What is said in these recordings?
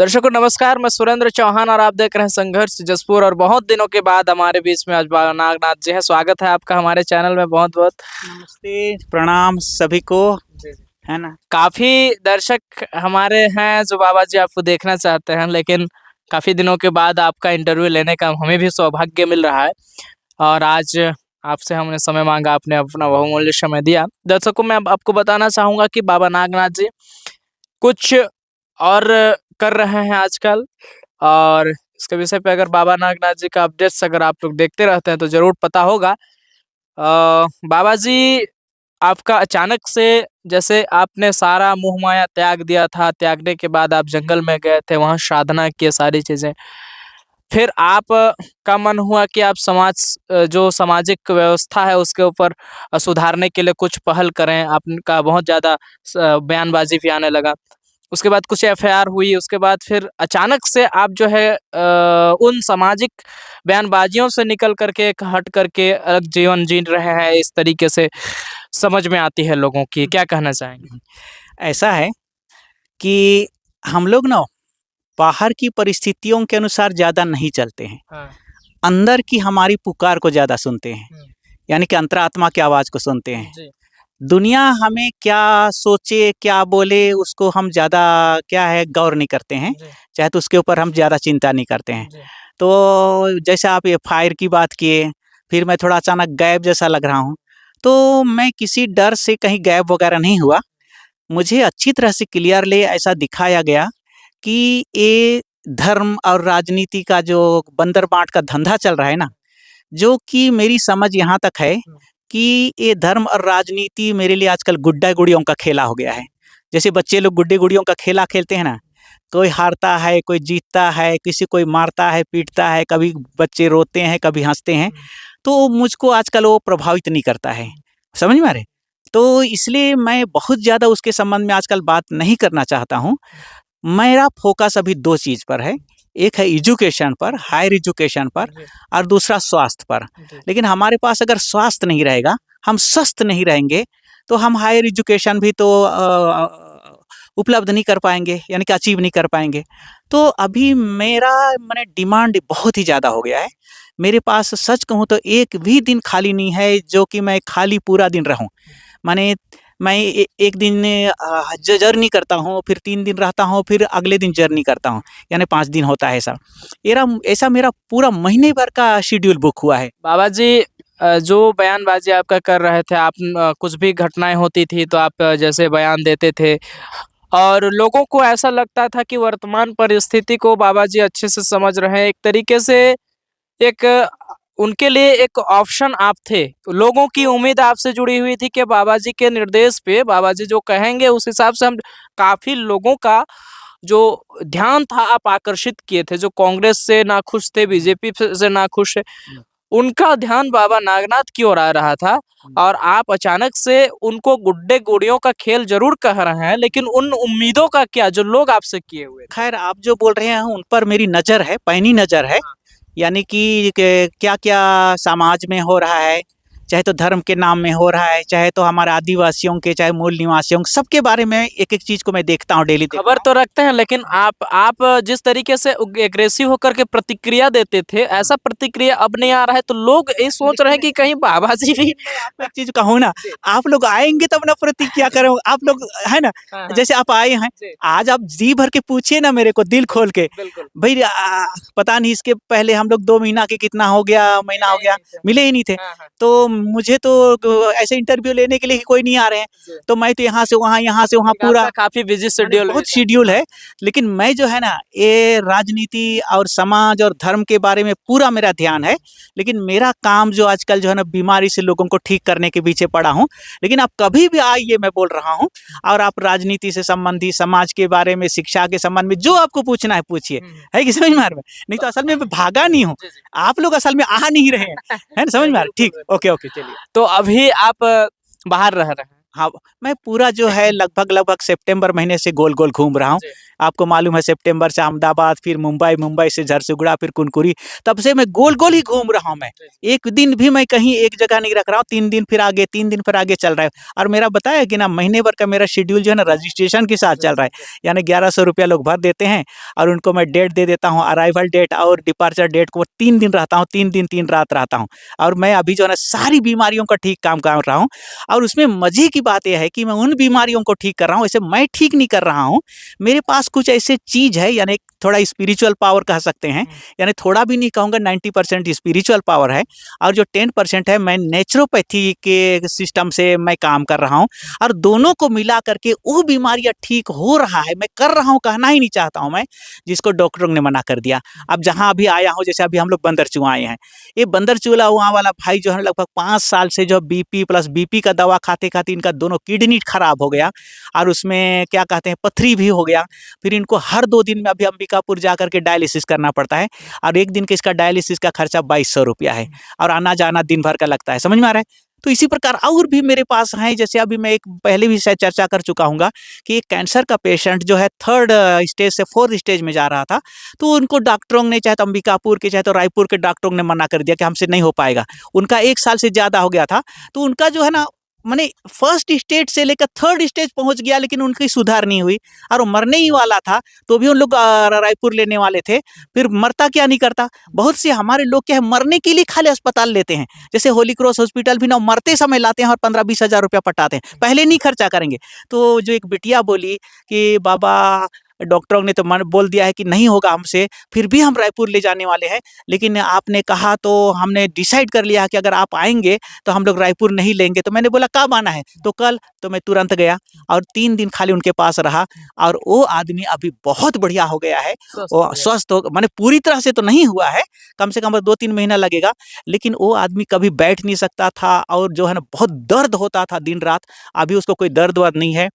दर्शकों नमस्कार, मैं सुरेंद्र चौहान और आप देख रहे हैं संघर्ष जसपुर। और बहुत दिनों के बाद हमारे बीच में आज बाबा नागनाथ जी हैं। स्वागत है आपका हमारे चैनल में। बहुत बहुत नमस्ते, प्रणाम सभी को। जी जी। है ना। काफी दर्शक हमारे हैं जो बाबा जी आपको देखना चाहते हैं, लेकिन काफी दिनों के बाद आपका इंटरव्यू लेने का हमें भी सौभाग्य मिल रहा है। और आज आपसे हमने समय मांगा, आपने अपना बहुमूल्य समय दिया। दर्शकों मैं अब आपको बताना चाहूंगा कि बाबा नागनाथ जी कुछ और कर रहे हैं आजकल। और इसके विषय पे अगर बाबा नागनाथ जी का अपडेट्स अगर आप लोग देखते रहते हैं तो जरूर पता होगा। बाबा जी आपका अचानक से, जैसे आपने सारा मोह माया त्याग दिया था, त्यागने के बाद आप जंगल में गए थे, वहां साधना की सारी चीजें, फिर आप का मन हुआ कि आप जो सामाजिक व्यवस्था है उसके ऊपर सुधारने के लिए कुछ पहल करें। आपका बहुत ज्यादा बयानबाजी भी आने लगा। उसके बाद कुछ एफआईआर हुई। उसके बाद फिर अचानक से आप जो है उन सामाजिक बयानबाजियों से निकल करके एक हट करके अलग जीवन जी रहे हैं। इस तरीके से समझ में आती है लोगों की। क्या कहना चाहेंगे? ऐसा है कि हम लोग ना बाहर की परिस्थितियों के अनुसार ज़्यादा नहीं चलते हैं। हाँ। अंदर की हमारी पुकार को ज़्यादा सुनते हैं, यानी कि अंतरात्मा की आवाज़ को सुनते हैं। जी। दुनिया हमें क्या सोचे क्या बोले उसको हम ज़्यादा क्या है गौर नहीं करते हैं, जी। चाहे तो उसके ऊपर हम ज़्यादा चिंता नहीं करते हैं। जी। तो जैसे आप ये फायर की बात किए, फिर मैं थोड़ा अचानक गायब जैसा लग रहा हूँ, तो मैं किसी डर से कहीं गायब वगैरह नहीं हुआ। मुझे अच्छी तरह से क्लियरली ऐसा दिखाया गया कि ये धर्म और राजनीति का जो बंदर बांट का धंधा चल रहा है ना, जो कि मेरी समझ यहाँ तक है कि ये धर्म और राजनीति मेरे लिए आजकल गुड्डा गुड़ियों का खेला हो गया है। जैसे बच्चे लोग गुड्डे गुड़ियों का खेला खेलते हैं ना, कोई हारता है, कोई जीतता है, किसी कोई मारता है, पीटता है, कभी बच्चे रोते हैं, कभी हंसते हैं। तो मुझको आजकल वो प्रभावित नहीं करता है, समझ में आ रहे। तो इसलिए मैं बहुत ज़्यादा उसके संबंध में आजकल बात नहीं करना चाहता हूँ। मेरा फोकस अभी दो चीज़ पर है, एक है एजुकेशन पर, हायर एजुकेशन पर, और दूसरा स्वास्थ्य पर। लेकिन हमारे पास अगर स्वास्थ्य नहीं रहेगा, हम स्वस्थ नहीं रहेंगे, तो हम हायर एजुकेशन भी तो उपलब्ध नहीं कर पाएंगे, यानी कि अचीव नहीं कर पाएंगे। तो अभी मेरा मैंने डिमांड बहुत ही ज़्यादा हो गया है। मेरे पास सच कहूँ तो एक भी दिन खाली नहीं है जो कि मैं खाली पूरा दिन रहूँ। माने मैं एक दिन जर्नी करता हूँ, फिर 3 दिन रहता हूँ, फिर अगले दिन जर्नी करता हूँ, यानी 5 दिन होता है ऐसा। ऐसा मेरा पूरा महीने भर का शेड्यूल बुक हुआ है। बाबा जी जो बयानबाजी आपका कर रहे थे, आप कुछ भी घटनाएं होती थी तो आप जैसे बयान देते थे, और लोगों को ऐसा लगता था कि वर्तमान परिस्थिति को बाबा जी अच्छे से समझ रहे हैं। एक तरीके से एक उनके लिए एक ऑप्शन आप थे। तो लोगों की उम्मीद आपसे जुड़ी हुई थी कि बाबा जी के निर्देश पे बाबा जी जो कहेंगे उस हिसाब से हम, काफी लोगों का जो ध्यान था आप आकर्षित किए थे। जो कांग्रेस से नाखुश थे, बीजेपी से नाखुश है, उनका ध्यान बाबा नागनाथ की ओर आ रहा था। और आप अचानक से उनको गुड्डे गुड़ियों का खेल जरूर कह रहे हैं, लेकिन उन उम्मीदों का क्या जो लोग आपसे किए हुए थे? खैर आप जो बोल रहे हैं उन पर मेरी नज़र है, पैनी नज़र है। यानी कि क्या-क्या समाज में हो रहा है, चाहे तो धर्म के नाम में हो रहा है, चाहे तो हमारे आदिवासियों के, चाहे मूल निवासियों, सबके बारे में एक-एक चीज़ को मैं देखता हूँ, डेली देखता खबर हूँ। तो रखते हैं, लेकिन आप जिस तरीके से एग्रेसिव होकर के प्रतिक्रिया देते थे, ऐसा प्रतिक्रिया अब नहीं आ रहा है। तो लोग ये सोच रहे हैं कि कहीं बाबा जी भी आपको एक चीज़ कहूँ ना, आप लोग आएँगे तब ना प्रतिक्रिया करो, आप लोग है ना, हाँ, हाँ। जैसे आप आए हैं, जी। आज आप जी भर के पूछिए ना मेरे को दिल खोल के, बिल्कुल। भई पता नहीं इसके पहले हम लोग 2 महीना के कितना हो गया, महीना हो गया, मिले ही नहीं थे। हाँ, हाँ। तो मुझे तो ऐसे इंटरव्यू लेने के लिए ही कोई नहीं आ रहे हैं, जी। तो मैं तो यहाँ से वहाँ पूरा आपका काफी बिजी माने शेड्यूल बहुत शेड्यूल है। लेकिन मैं जो है ना, ये राजनीति और समाज और धर्म के बारे में पूरा मेरा ध्यान है। लेकिन मेरा काम जो आजकल जो है ना, बीमारी से लोगों को ठीक करने के पीछे पड़ा हूँ। लेकिन आप कभी भी आइए, मैं बोल रहा हूँ, और आप राजनीति से संबंधी, समाज के बारे में, शिक्षा के संबंध में जो आपको पूछना है पूछिए, है कि समझ में आ रहा है? नहीं तो असल में मैं भागा नहीं हूँ, आप लोग असल में आ नहीं रहे हैं, है ना, समझ में आ रहा है? ठीक, ओके, ओके, चलिए। तो अभी आप बाहर रह रहे हैं, हाँ, मैं पूरा जो है लगभग सितंबर महीने से गोल-गोल घूम रहा हूँ। जी। आपको मालूम है सितंबर से अहमदाबाद, फिर मुंबई, मुंबई से झरसुगुड़ा, फिर कुनकुरी, तब से मैं गोल-गोल ही घूम रहा हूँ मैं। एक दिन भी मैं कहीं एक जगह नहीं रख रहा हूँ, 3 दिन फिर आगे, 3 दिन फिर आगे चल रहा है। और मेरा बताया कि ना महीने भर का मेरा शेड्यूल जो है ना रजिस्ट्रेशन के साथ चल रहा है। यानी ₹1100 लोग भर देते हैं और उनको मैं डेट दे देता हूँ, अराइवल डेट और डिपार्चर डेट को 3 दिन रहता हूँ, 3 दिन 3 रात रहता हूँ। और मैं अभी जो है ना सारी बीमारियों का ठीक काम कर रहा हूँ। और उसमें मज़े की बात ये है कि मैं उन बीमारियों को ठीक कर रहा हूँ, ऐसे मैं ठीक नहीं कर रहा हूँ। मेरे पास कुछ ऐसे चीज़ है, यानी थोड़ा स्पिरिचुअल पावर कह सकते हैं, यानी थोड़ा भी नहीं कहूँगा, 90% स्पिरिचुअल पावर है और जो 10% है मैं नेचुरोपैथी के सिस्टम से मैं काम कर रहा हूँ। और दोनों को मिला करके वो बीमारियाँ ठीक हो रहा है, मैं कर रहा हूँ कहना ही नहीं चाहता हूँ मैं, जिसको डॉक्टरों ने मना कर दिया। अब जहाँ अभी आया हूँ, जैसे अभी हम लोग बंदरचूआ आए हैं, ये बंदरचूला वहाँ वाला भाई जो है लगभग 5 साल से जो बीपी प्लस बीपी का दवा खाते-खाते इनका दोनों किडनी खराब हो गया और उसमें क्या कहते हैं पथरी भी हो गया। फिर इनको हर 2 दिन में अभी अंबिकापुर जाकर के डायलिसिस करना पड़ता है और 1 दिन के इसका डायलिसिस का खर्चा ₹2200 है और आना-जाना दिन भर का लगता है। समझ में आ रहा है? तो इसी प्रकार और भी मेरे पास हैं, जैसे अभी मैं एक पहले भी शायद चर्चा कर चुका हूँगा कि एक कैंसर का पेशेंट जो है 3rd स्टेज से 4th स्टेज में जा रहा था, तो उनको डॉक्टरों ने, चाहे तो अंबिकापुर के चाहे तो रायपुर के डॉक्टरों ने मना कर दिया कि हमसे नहीं हो पाएगा। उनका 1 साल से ज़्यादा हो गया था, तो उनका जो है ना माने 1st स्टेज से लेकर 3rd स्टेज पहुँच गया, लेकिन उनकी सुधार नहीं हुई और वो मरने ही वाला था, तो भी उन लोग रायपुर लेने वाले थे। फिर मरता क्या नहीं करता। बहुत से हमारे लोग क्या है, मरने के लिए खाली अस्पताल लेते हैं। जैसे होली क्रॉस हॉस्पिटल भी ना मरते समय लाते हैं और 15-20 हज़ार रुपया पटाते हैं, पहले नहीं खर्चा करेंगे। तो जो एक बिटिया बोली कि बाबा डॉक्टरों ने तो मन बोल दिया है कि नहीं होगा हमसे, फिर भी हम रायपुर ले जाने वाले हैं, लेकिन आपने कहा तो हमने डिसाइड कर लिया कि अगर आप आएँगे तो हम लोग रायपुर नहीं लेंगे। तो मैंने बोला कब आना है? तो कल। तो मैं तुरंत गया और 3 दिन खाली उनके पास रहा और वो आदमी अभी बहुत बढ़िया हो गया है। स्वस्थ वो हो गए। स्वस्थ हो, माने पूरी तरह से तो नहीं हुआ है, कम से कम 2-3 महीना लगेगा, लेकिन वो आदमी कभी बैठ नहीं सकता था और जो है ना बहुत दर्द होता था दिन-रात। अभी उसको कोई दर्द-वर्द नहीं है।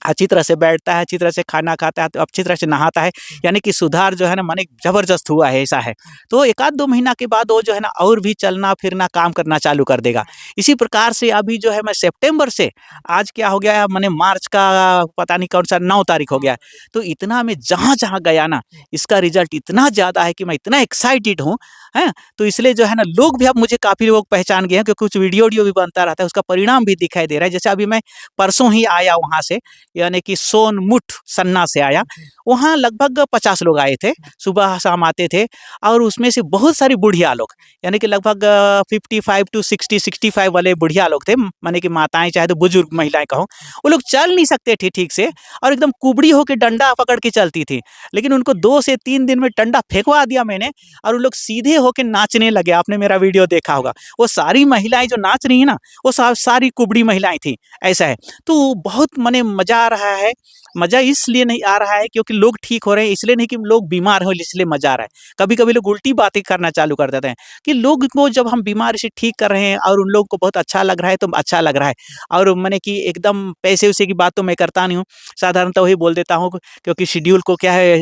अच्छी तरह से बैठता है, अच्छी तरह से खाना खाता है, तो अच्छी तरह से नहाता है, यानी कि सुधार जो है ना माने ज़बरदस्त हुआ है, ऐसा है। तो 1 आध 2 महीना के बाद वो जो है ना और भी चलना-फिरना, काम करना चालू कर देगा। इसी प्रकार से अभी जो है मैं सितंबर से आज क्या हो गया है, माने मार्च का पता नहीं कौन-सा 9 तारीख हो गया है। तो इतना मैं जहाँ-जहाँ गया ना, इसका रिज़ल्ट इतना ज़्यादा है कि मैं इतना एक्साइटेड हूँ, हैं? तो इसलिए जो है ना लोग भी अब मुझे काफ़ी लोग पहचान गए हैं, क्योंकि कुछ वीडियो-वोडियो भी बनता रहता है, उसका परिणाम भी दिखाई दे रहा है। जैसे अभी मैं परसों ही आया वहाँ से, यानी कि सोनमुठ सन्ना से आया। वहाँ लगभग 50 लोग आए थे, सुबह-शाम आते थे और उसमें से बहुत सारी बुढ़िया लोग, यानी कि लगभग 55 टू 60-65 वाले बुढ़िया लोग थे, माने कि माताएँ चाहे तो बुजुर्ग महिलाएँ कहो। वो लोग चल नहीं सकते थे ठीक से और एकदम कुबड़ी होके डंडा पकड़ के चलती थी। लेकिन उनको 2 से 3 दिन में डंडा फेंकवा दिया मैंने और वो लोग सीधे होके नाचने लगे। आपने मेरा वीडियो देखा होगा। वो सारी महिलाएँ जो नाच रही हैं ना, वो सारी कुबड़ी महिलाएँ थी, ऐसा है। तो बहुत मने मज़ा आ रहा है। मज़ा इसलिए नहीं आ रहा है क्योंकि लोग ठीक हो रहे हैं, इसलिए नहीं कि लोग बीमार हो इसलिए मज़ा आ रहा है। कभी-कभी लोग उल्टी बातें करना चालू कर देते हैं कि लोग को जब हम बीमारी से ठीक कर रहे हैं और उन लोगों को बहुत अच्छा लग रहा है, तो अच्छा लग रहा है। और माने कि एकदम पैसे-वैसे की बात तो मैं करता नहीं हूँ। साधारणतः वही बोल देता हूँ, क्योंकि शेड्यूल को क्या है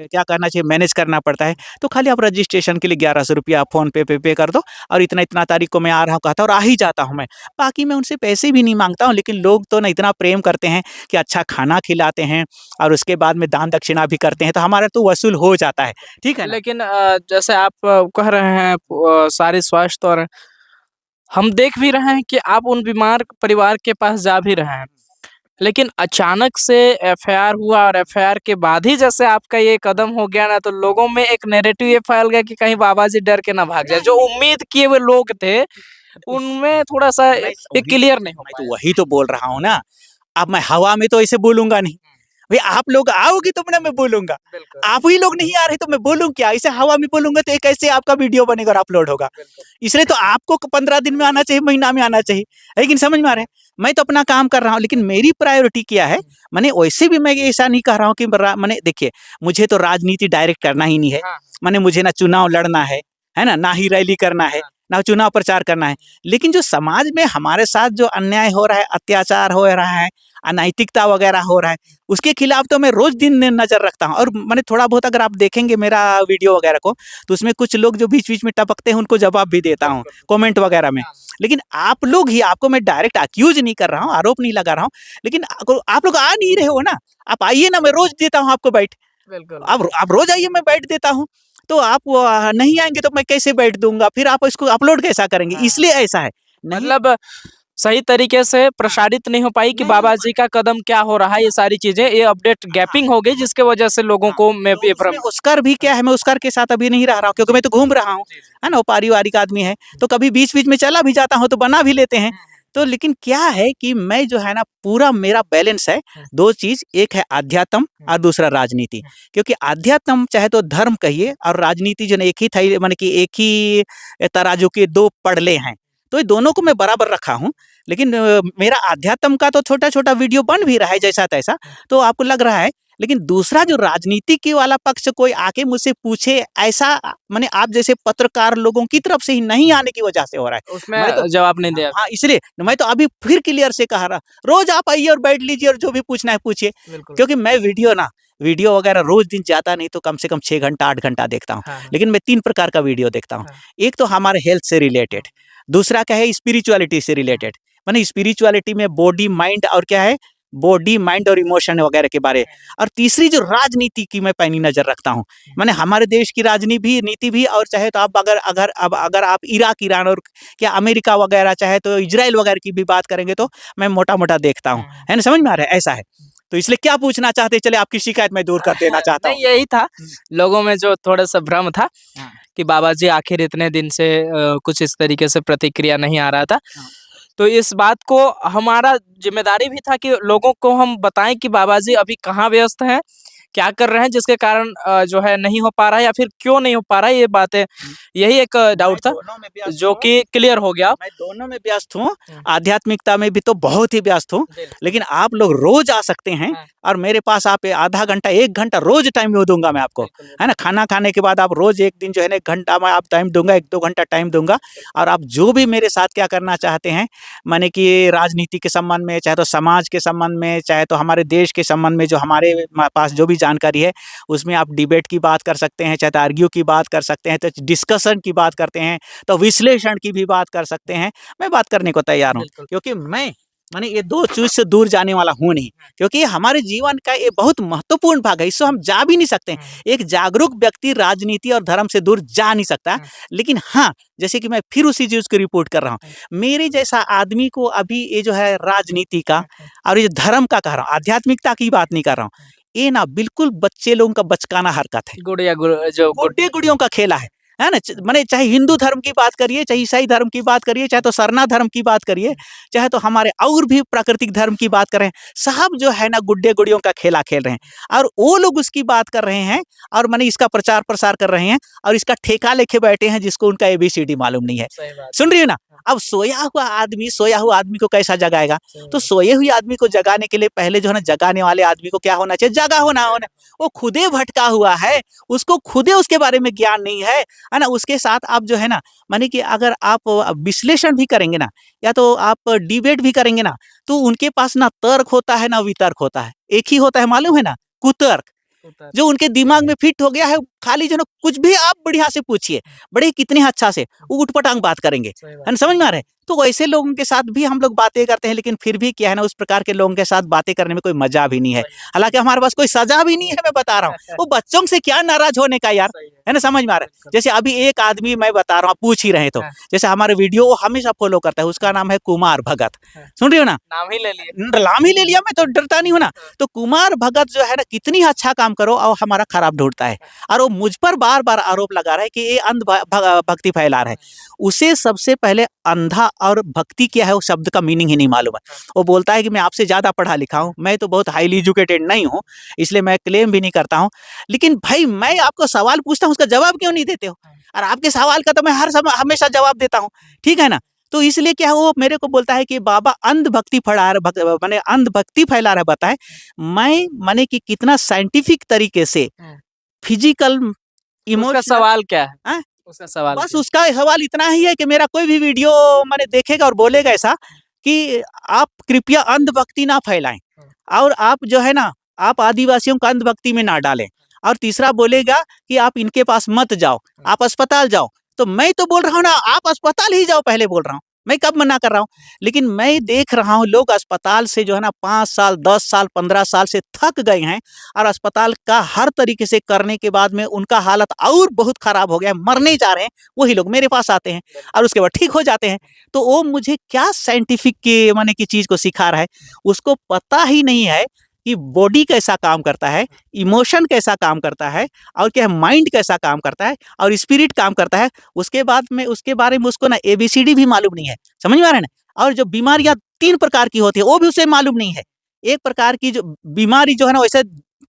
क्या करना चाहिए, मैनेज करना पड़ता है। तो खाली आप रजिस्ट्रेशन के लिए ₹1100 फ़ोन पे कर दो और इतना-इतना तारीख को मैं आ रहा हूँ कहता हूँ और आ ही जाता हूँ मैं। बाकी मैं उनसे पैसे भी नहीं माँगता हूँ, लेकिन लोग तो ना इतना प्रेम करते हैं कि अच्छा खाना खिलाते हैं और उसके बाद में दान दक्षिणा भी करते हैं, तो हमारा तो वसूल हो जाता है। ठीक है ना? लेकिन जैसे आप कह रहे हैं सारे स्वास्थ्य और हम देख भी रहे हैं कि आप उन बीमार परिवार के पास जा भी रहे हैं। लेकिन अचानक से एफआईआर हुआ और एफआईआर के बाद ही जैसे आपका ये कदम हो गया ना, तो लोगों में एक नैरेटिव ये फैल गया कि कहीं बाबा जी डर के ना भाग जाए। जो उम्मीद किए हुए लोग थे, उनमें थोड़ा-सा ये क्लियर नहीं हो मैं तो पाया। वही तो बोल रहा हूँ ना। अब मैं हवा में तो ऐसे बोलूँगा नहीं। भई आप लोग आओगे तब ना मैं बोलूँगा। बिल्कुल, आप ही लोग नहीं आ रहे तो मैं बोलूँ क्या? ऐसे हवा में बोलूँगा तो ये कैसे आपका वीडियो बनेगा और अपलोड होगा? बिल्कुल। इसलिए तो आपको 15 दिन में आना चाहिए, महीना में आना चाहिए। लेकिन समझ में आ रहा है? मैं तो अपना काम कर रहा हूँ, लेकिन मेरी प्रायोरिटी क्या है? माने वैसे भी मैं ऐसा नहीं कह रहा हूँ कि माने देखिए, मुझे तो राजनीति डायरेक्ट करना ही नहीं है। हाँ, माने मुझे ना चुनाव लड़ना है ना? ना ही रैली करना है, हाँ। ना चुनाव प्रचार करना है। लेकिन जो समाज में हमारे साथ जो अन्याय हो रहा है, अत्याचार हो रहा है अनैतिकता वगैरह हो रहा है, उसके खिलाफ तो मैं रोज दिन नजर रखता हूँ। और मैंने थोड़ा बहुत अगर आप देखेंगे मेरा वीडियो वगैरह को, तो उसमें कुछ लोग जो बीच बीच में टपकते हैं उनको जवाब भी देता हूँ कमेंट वगैरह में। लेकिन आप लोग ही, आपको मैं डायरेक्ट अक्यूज नहीं कर रहा हूँ, आरोप नहीं लगा रहा हूँ, लेकिन आप लोग आ नहीं रहे हो ना। आप आइए ना, मैं रोज देता हूँ आपको बैठ, बिल्कुल। आप रोज आइए, मैं बैठ देता हूँ। तो आप नहीं आएंगे तो मैं कैसे बैठ दूंगा, फिर आप इसको अपलोड कैसा करेंगे? इसलिए ऐसा है। नहीं, मतलब सही तरीके से प्रसारित नहीं हो पाई कि नहीं बाबा हो जी का कदम क्या हो रहा है, ये सारी चीजें, ये अपडेट गैपिंग हो गई, जिसके वजह से लोगों को मैं तो उसमें उसकर भी क्या है, मैं उसकर के साथ अभी नहीं रह रहा हूँ, क्योंकि मैं तो घूम रहा हूँ, है ना, वो पारिवारिक आदमी है, तो कभी बीच बीच में चला भी जाता हूँ तो बना भी लेते हैं। तो लेकिन क्या है कि मैं जो है ना, पूरा मेरा बैलेंस है, दो चीज, एक है आध्यात्म और दूसरा राजनीति। क्योंकि आध्यात्म चाहे तो धर्म कहिए, और राजनीति जो एक ही था, माने कि एक ही तराजू के दो पड़ले हैं, तो ये दोनों को मैं बराबर रखा हूँ। लेकिन मेरा आध्यात्म का तो छोटा छोटा वीडियो बन भी रहा है जैसा तैसा, तो आपको लग रहा है। लेकिन दूसरा जो राजनीति के वाला पक्ष कोई आके मुझसे पूछे, ऐसा माने आप जैसे पत्रकार लोगों की तरफ से ही नहीं आने की वजह से हो रहा है। उसमें मैं तो जवाब नहीं दिया। हाँ, इसलिए मैं तो अभी फिर क्लियर से कह रहा, रोज आप आइए और बैठ लीजिए और जो भी पूछना है पूछिए। बिल्कुल। क्योंकि मैं वीडियो वगैरह रोज दिन जाता नहीं तो कम से कम 6 घंटा 8 घंटा देखता हूँ। हाँ। लेकिन मैं 3 प्रकार का वीडियो देखता हूँ। एक तो हमारे हेल्थ से रिलेटेड, दूसरा क्या है स्पिरिचुअलिटी से रिलेटेड, माने स्पिरिचुअलिटी में बॉडी माइंड और क्या है, बॉडी माइंड और इमोशन वगैरह के बारे। और तीसरी जो राजनीति की मैं पैनी नजर रखता हूँ, माने हमारे देश की राजनीति नीति भी, और चाहे तो आप अगर आप इराक ईरान और क्या अमेरिका वगैरह, चाहे तो इजराइल वगैरह की भी बात करेंगे तो मैं मोटा मोटा देखता हूँ, है ना, समझ में आ रहा है, ऐसा है। तो इसलिए क्या पूछना चाहते हैं, चले आपकी शिकायत मैं दूर कर देना चाहता हूँ। नहीं, यही था, लोगों में जो थोड़ा सा भ्रम था हाँ। कि बाबा जी आखिर इतने दिन से कुछ इस तरीके से प्रतिक्रिया नहीं आ रहा था। हाँ। तो इस बात को हमारा जिम्मेदारी भी था कि लोगों को हम बताएं कि बाबा जी अभी कहाँ व्यस्त हैं, क्या कर रहे हैं, जिसके कारण जो है नहीं हो पा रहा है, या फिर क्यों नहीं हो पा रहा है, ये बातें, यही एक डाउट था दोनों में व्यस्त जो हूँ। कि क्लियर हो गया। मैं दोनों में व्यस्त हूँ, आध्यात्मिकता में भी तो बहुत ही व्यस्त हूँ। बिल्कुल। लेकिन आप लोग रोज आ सकते हैं, हाँ। और मेरे पास आप आधा घंटा 1 घंटा रोज टाइम दूंगा मैं आपको, बिल्कुल, है ना। खाना खाने के बाद आप रोज एक दिन जो है ना 1 घंटा मैं आप टाइम दूंगा, 1-2 घंटा टाइम दूंगा। और आप जो भी मेरे साथ क्या करना चाहते हैं, माने कि राजनीति के संबंध में, चाहे तो समाज के संबंध में, चाहे तो हमारे देश के संबंध में, जो हमारे पास जो भी जानकारी है उसमें आप डिबेट की बात कर सकते हैं, चाहे तो आर्ग्यू की बात कर सकते हैं, तो डिस्कशन की बात करते हैं, तो विश्लेषण की भी बात कर सकते हैं। मैं बात करने को तैयार हूँ, बिल्कुल। क्योंकि मैं माने ये दो चीज से दूर जाने वाला हूँ नहीं, क्योंकि हमारे जीवन का ये बहुत महत्वपूर्ण भाग है, इससे हम जा भी नहीं सकते। एक जागरूक व्यक्ति राजनीति और धर्म से दूर जा नहीं सकता। लेकिन हाँ, जैसे कि मैं फिर उसी चीज को रिपोर्ट कर रहा हूँ, मेरे जैसा आदमी को अभी ये जो है राजनीति का और ये धर्म का कह रहा हूँ, आध्यात्मिकता की बात नहीं कर रहा हूँ, ये ना बिल्कुल बच्चे लोगों का बचकाना हरकत है, गुड़िया जो गुड्डे गुड़ियों का खेला है ना। माने चाहे हिंदू धर्म की बात करिए, चाहे ईसाई धर्म की बात करिए, चाहे तो सरना धर्म की बात करिए, चाहे तो हमारे और भी प्राकृतिक धर्म की बात करें, सब जो है ना गुड्डे गुड़ियों का खेला खेल रहे हैं। और वो लोग उसकी बात कर रहे हैं, और माने इसका प्रचार प्रसार कर रहे हैं, और इसका ठेका लेके बैठे हैं, जिसको उनका ABCD मालूम नहीं है। सुन रही है ना। अब सोया हुआ आदमी को कैसा जगाएगा? तो सोए हुए आदमी को जगाने के लिए पहले जो है ना, जगाने वाले आदमी को क्या होना चाहिए? जगा होना। वो खुदे भटका हुआ है, उसको खुदे उसके बारे में ज्ञान नहीं है ना। उसके साथ आप जो है ना, माने कि अगर आप विश्लेषण भी करेंगे ना, या तो आप डिबेट भी करेंगे ना, तो उनके पास ना तर्क होता है ना वितर्क होता है, एक ही होता है, मालूम है ना, कुतर्क, जो उनके दिमाग में फिट हो गया है। खाली जो ना कुछ भी आप बढ़िया से पूछिए, बड़े कितने अच्छा से उठपटांग बात करेंगे, है ना, समझ में आ रहा है। तो वैसे लोगों के साथ भी हम लोग बातें करते हैं, लेकिन फिर भी क्या है ना, उस प्रकार के लोगों के साथ बातें करने में कोई मजा भी नहीं है। हालांकि हमारे पास कोई सजा भी नहीं है, मैं बता रहा हूँ। वो बच्चों से क्या नाराज होने का यार, है ना, समझ में आ रहा है। जैसे अभी एक आदमी मैं बता रहा हूँ, पूछ ही रहे तो, जैसे हमारे वीडियो वो हमेशा फॉलो करता है, उसका नाम है कुमार भगत। सुन रही हो ना, नाम ही ले लिए। नाम ही ले लिया, मैं तो डरता नहीं हूँ ना। तो कुमार भगत जो है ना, कितनी अच्छा काम करो और हमारा खराब ढूंढता है, और वो मुझ पर बार बार आरोप लगा रहा है कि ये अंध भक्ति फैला रहा है। उसे सबसे पहले अंधा और भक्ति क्या है, वो शब्द का मीनिंग ही नहीं मालूम है। वो बोलता है कि मैं आपसे ज्यादा पढ़ा लिखा हूँ, मैं तो बहुत हाईली एजुकेटेड नहीं हूँ, इसलिए मैं क्लेम भी नहीं करता हूँ। लेकिन भाई, मैं आपको सवाल पूछता हूँ, उसका जवाब क्यों नहीं देते हो? और आपके सवाल का तो मैं हर समय हमेशा जवाब देता हूँ, ठीक है ना। तो इसलिए क्या, वो मेरे को बोलता है कि बाबा अंध भक्ति फैला रहा, माने अंध भक्ति फैला रहा। बताए मैं माने कि कितना साइंटिफिक तरीके से फिजिकल उसका सवाल क्या है? उसका सवाल बस उसका सवाल इतना ही है कि मेरा कोई भी वीडियो मैंने देखेगा और बोलेगा ऐसा कि आप कृपया अंधभक्ति ना फैलाएं और आप जो है ना, आप आदिवासियों को अंधभक्ति में ना डालें। और तीसरा बोलेगा कि आप इनके पास मत जाओ, आप अस्पताल जाओ। तो मैं तो बोल रहा हूँ ना, आप अस्पताल ही जाओ, पहले बोल रहा हूँ, मैं कब मना कर रहा हूँ। लेकिन मैं देख रहा हूँ लोग अस्पताल से जो है ना 5 साल, 10 साल, 15 साल से थक गए हैं और अस्पताल का हर तरीके से करने के बाद में उनका हालत और बहुत खराब हो गया है, मरने जा रहे हैं। वही लोग मेरे पास आते हैं और उसके बाद ठीक हो जाते हैं। तो वो मुझे क्या साइंटिफिक के माने की चीज को सिखा रहा है, उसको पता ही नहीं है कि बॉडी कैसा काम करता है, इमोशन कैसा काम करता है, और क्या माइंड कैसा काम करता है, और स्पिरिट काम करता है। उसके बाद में उसके बारे में उसको ना एबीसीडी भी मालूम नहीं है, समझ में आ रहा है ना। और जो बीमारियां 3 प्रकार की होती है वो भी उसे मालूम नहीं है। एक प्रकार की जो बीमारी जो है ना, वैसे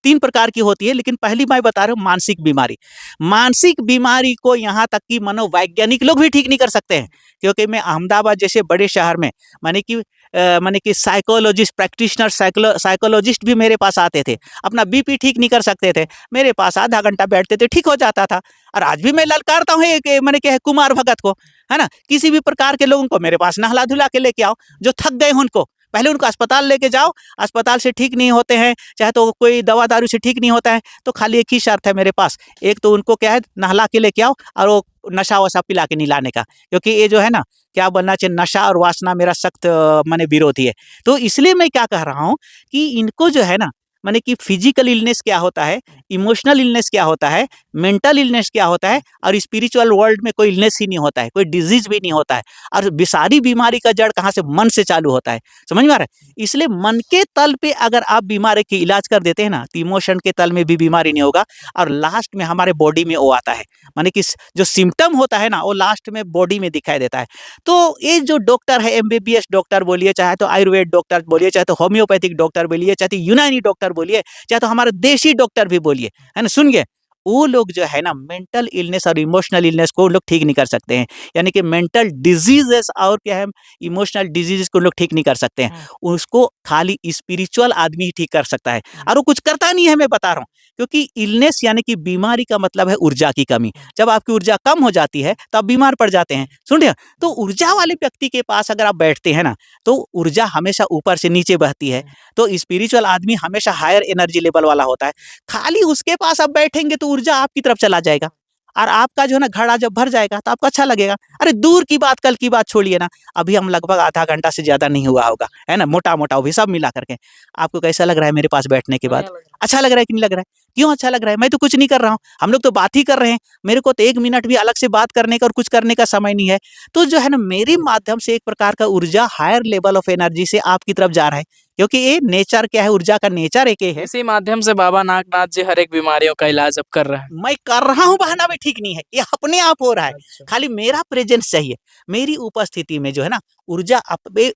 3 प्रकार की होती है, लेकिन पहली मैं बता रहा हूँ मानसिक बीमारी। मानसिक बीमारी को यहाँ तक कि मनोवैज्ञानिक लोग भी ठीक नहीं कर सकते हैं, क्योंकि मैं अहमदाबाद जैसे बड़े शहर में माने कि साइकोलॉजिस्ट, प्रैक्टिशनर, साइकोलॉजिस्ट भी मेरे पास आते थे, अपना बीपी ठीक नहीं कर सकते थे, मेरे पास आधा घंटा बैठते थे, ठीक हो जाता था। और आज भी मैं ललकारता हूँ मैंने क्या है कुमार भगत को, है ना, किसी भी प्रकार के लोगों को मेरे पास नहला धुला के लेके आओ, जो थक गए हैं उनको पहले उनको अस्पताल लेके जाओ। अस्पताल से ठीक नहीं होते हैं, चाहे तो कोई दवा दारू से ठीक नहीं होता है, तो खाली एक ही शर्त है मेरे पास, एक तो उनको क्या है नहला के लेके आओ, और वो नशा वशा पिला के नहीं लाने का, क्योंकि ये जो है ना क्या बोलना चाहिए, नशा और वासना मेरा सख्त माने विरोधी है। तो इसलिए मैं क्या कह रहा हूँ कि इनको जो है ना माने कि फिजिकल इलनेस क्या होता है, इमोशनल इलनेस क्या होता है, मेंटल इलनेस क्या होता है, और स्पिरिचुअल वर्ल्ड में कोई इलनेस ही नहीं होता है, कोई डिजीज भी नहीं होता है। और सारी बीमारी का जड़ कहाँ से, मन से चालू होता है, समझ में आ रहा है। इसलिए मन के तल पे अगर आप बीमारी की इलाज कर देते हैं ना, तो इमोशन के तल में भी बीमारी नहीं होगा, और लास्ट में हमारे बॉडी में वो आता है, माने कि जो सिम्टम होता है ना वो लास्ट में बॉडी में दिखाई देता है। तो ये जो डॉक्टर है, एमबीबीएस डॉक्टर बोलिए, चाहे तो आयुर्वेद डॉक्टर बोलिए, चाहे तो होम्योपैथिक डॉक्टर बोलिए, चाहे तो यूनानी डॉक्टर बोलिए, चाहे तो हमारे देशी डॉक्टर भी बोलिए, है ना, सुनिए, वो लोग जो है ना मेंटल इलनेस और इमोशनल इलनेस को लोग ठीक नहीं कर सकते हैं। यानी कि मेंटल डिजीजेस और क्या है इमोशनल डिजीजेस को लोग ठीक नहीं कर सकते हैं, उसको खाली स्पिरिचुअल आदमी ही ठीक कर सकता है, और वो कुछ करता नहीं है, मैं बता रहा हूँ। क्योंकि इलनेस यानी कि बीमारी का मतलब है ऊर्जा की कमी। जब आपकी ऊर्जा कम हो जाती है तो आप बीमार पड़ जाते हैं, सुनिए। तो ऊर्जा वाले व्यक्ति के पास अगर आप बैठते हैं ना, तो ऊर्जा हमेशा ऊपर से नीचे बहती है। तो स्पिरिचुअल आदमी हमेशा हायर एनर्जी लेवल वाला होता है। खाली उसके पास आप बैठेंगे तो ऊर्जा आपकी तरफ चला जाएगा, और आपका जो है ना घड़ा जब भर जाएगा तो आपको अच्छा लगेगा। अरे दूर की बात, कल की बात छोड़िए ना, अभी हम लगभग आधा घंटा से ज्यादा नहीं हुआ होगा, है ना, मोटा मोटा वो भी सब मिला करके। आपको कैसा लग रहा है मेरे पास बैठने के बाद? अच्छा लग रहा है कि नहीं लग रहा है? क्यों अच्छा लग रहा है? मैं तो कुछ नहीं कर रहा हूँ, हम लोग तो बात ही कर रहे हैं। मेरे को तो 1 मिनट भी अलग से बात करने का और कुछ करने का समय नहीं है। तो जो है ना मेरे माध्यम से एक प्रकार का ऊर्जा हायर लेवल ऑफ एनर्जी से आपकी तरफ जा रहा है, क्योंकि ये नेचर क्या है, ऊर्जा का नेचर एक ही है। इसी माध्यम से बाबा नागनाथ जी हर एक बीमारियों का इलाज अब कर रहे हैं। मैं कर रहा हूँ, बहाना भी ठीक नहीं है, ये अपने आप हो रहा है। अच्छा। खाली मेरा प्रेजेंस चाहिए, मेरी उपस्थिति में जो है ना ऊर्जा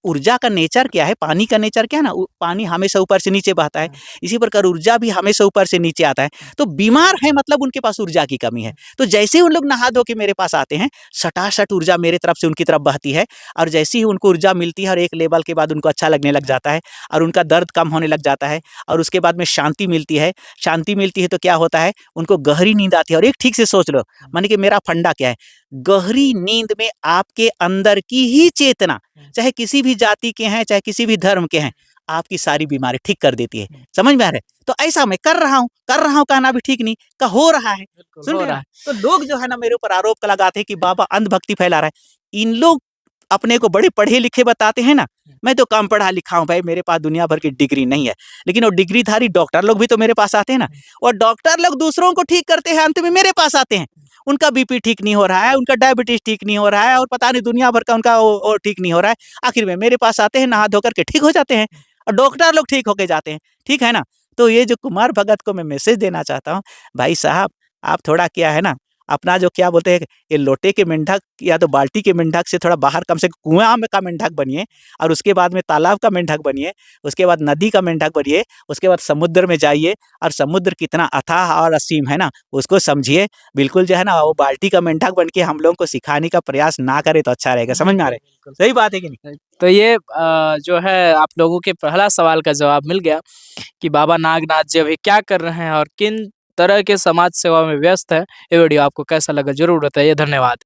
ऊर्जा का नेचर क्या है, पानी का नेचर क्या है ना, पानी हमेशा ऊपर से नीचे बहता है, इसी प्रकार ऊर्जा भी हमेशा ऊपर से नीचे आता है। तो बीमार है मतलब उनके पास ऊर्जा की कमी है। तो जैसे ही उन लोग नहा धो के मेरे पास आते हैं, सटासट ऊर्जा मेरे तरफ से उनकी तरफ बहती है, और जैसे ही उनको ऊर्जा मिलती है और एक लेवल के बाद उनको अच्छा लगने लग जाता है, और उनका दर्द कम होने लग जाता है, और उसके बाद में शांति मिलती है। शांति मिलती है तो क्या होता है, उनको गहरी नींद आती है। और एक ठीक से सोच लो, माने कि मेरा फंडा क्या है, गहरी नींद में आपके अंदर की ही चेतना, चाहे किसी भी जाति के हैं, चाहे किसी भी धर्म के हैं, आपकी सारी बीमारी ठीक कर देती है। समझ में आ रहा है? तो ऐसा मैं कर रहा हूँ कहना भी ठीक नहीं, का हो रहा है, सुन हो रहे रहा हैं? है। तो लोग जो है ना मेरे ऊपर आरोप लगाते हैं कि बाबा अंधभक्ति फैला रहा है। इन लोग अपने को बड़े पढ़े लिखे बताते हैं ना, मैं तो कम पढ़ा लिखा हूँ भाई, मेरे पास दुनिया भर की डिग्री नहीं है। लेकिन वो डिग्रीधारी डॉक्टर लोग भी तो मेरे पास आते हैं ना, और डॉक्टर लोग दूसरों को ठीक करते हैं, अंत में मेरे पास आते हैं। उनका बीपी ठीक नहीं हो रहा है, उनका डायबिटीज ठीक नहीं हो रहा है, और पता नहीं दुनिया भर का उनका वो ठीक नहीं हो रहा है। आखिर में मेरे पास आते हैं, नहा धो करके ठीक हो जाते हैं, और डॉक्टर लोग ठीक होके जाते हैं, ठीक है ना। तो ये जो कुमार भगत को मैं मैसेज देना चाहता हूँ, भाई साहब आप थोड़ा क्या है ना, अपना जो क्या बोलते हैं, ये लोटे के मेंढक या तो बाल्टी के मेंढक से थोड़ा बाहर, कम से कम कुआं में का मेंढक बनिए, और उसके बाद में तालाब का मेंढक बनिए, उसके बाद नदी का मेंढक बनिए, उसके बाद समुद्र में जाइए, और समुद्र कितना अथाह और असीम है ना उसको समझिए। बिल्कुल जो है ना वो बाल्टी का मेंढक बन के हम लोगों को सिखाने का प्रयास ना करे तो अच्छा रहेगा, समझ में आ रहा है? सही बात है कि नहीं? तो ये जो है आप लोगों के पहला सवाल का जवाब मिल गया कि बाबा नागनाथ जी अभी क्या कर रहे हैं और किन तरह के समाज सेवा में व्यस्त है। ये वीडियो आपको कैसा लगा जरूर बताइए। धन्यवाद।